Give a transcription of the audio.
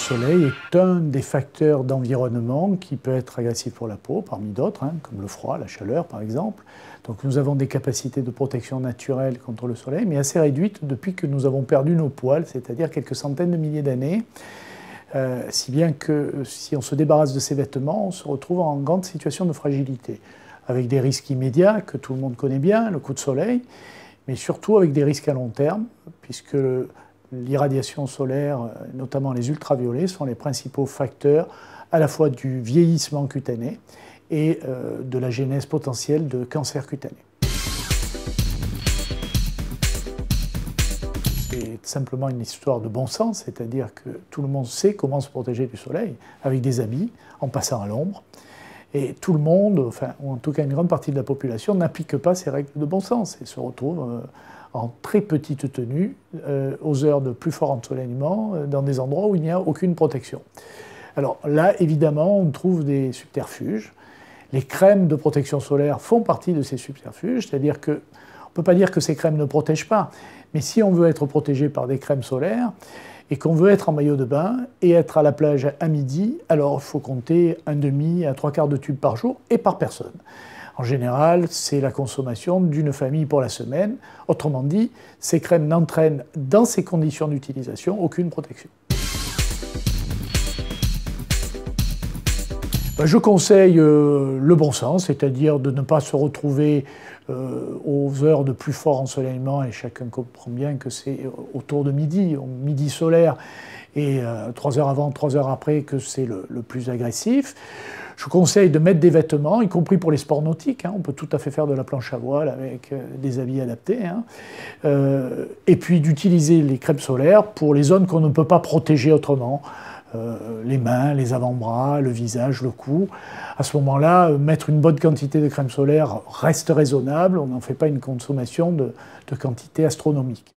soleil est un des facteurs d'environnement qui peut être agressif pour la peau, parmi d'autres, comme le froid, la chaleur par exemple. Donc nous avons des capacités de protection naturelle contre le soleil, mais assez réduites depuis que nous avons perdu nos poils, c'est-à-dire quelques centaines de milliers d'années. Si bien que si on se débarrasse de ces vêtements, on se retrouve en grande situation de fragilité, avec des risques immédiats que tout le monde connaît bien, le coup de soleil, mais surtout avec des risques à long terme, puisque l'irradiation solaire, notamment les ultraviolets, sont les principaux facteurs à la fois du vieillissement cutané et de la genèse potentielle de cancer cutané. C'est simplement une histoire de bon sens, c'est-à-dire que tout le monde sait comment se protéger du soleil, avec des habits, en passant à l'ombre. Et tout le monde, enfin, ou en tout cas une grande partie de la population, n'applique pas ces règles de bon sens et se retrouve en très petite tenue, aux heures de plus fort ensoleillement, dans des endroits où il n'y a aucune protection. Alors là, évidemment, on trouve des subterfuges. Les crèmes de protection solaire font partie de ces subterfuges, c'est-à-dire qu'on ne peut pas dire que ces crèmes ne protègent pas, mais si on veut être protégé par des crèmes solaires, et qu'on veut être en maillot de bain et être à la plage à midi, alors il faut compter un demi à 3/4 de tube par jour et par personne. En général, c'est la consommation d'une famille pour la semaine. Autrement dit, ces crèmes n'entraînent, dans ces conditions d'utilisation, aucune protection. Je conseille le bon sens, c'est-à-dire de ne pas se retrouver aux heures de plus fort ensoleillement, et chacun comprend bien que c'est autour de midi, au midi solaire, et 3 heures avant, 3 heures après, que c'est le plus agressif. Je conseille de mettre des vêtements, y compris pour les sports nautiques. On peut tout à fait faire de la planche à voile avec des habits adaptés. Et puis d'utiliser les crèmes solaires pour les zones qu'on ne peut pas protéger autrement. Les mains, les avant-bras, le visage, le cou. À ce moment-là, mettre une bonne quantité de crème solaire reste raisonnable. On n'en fait pas une consommation de quantité astronomique.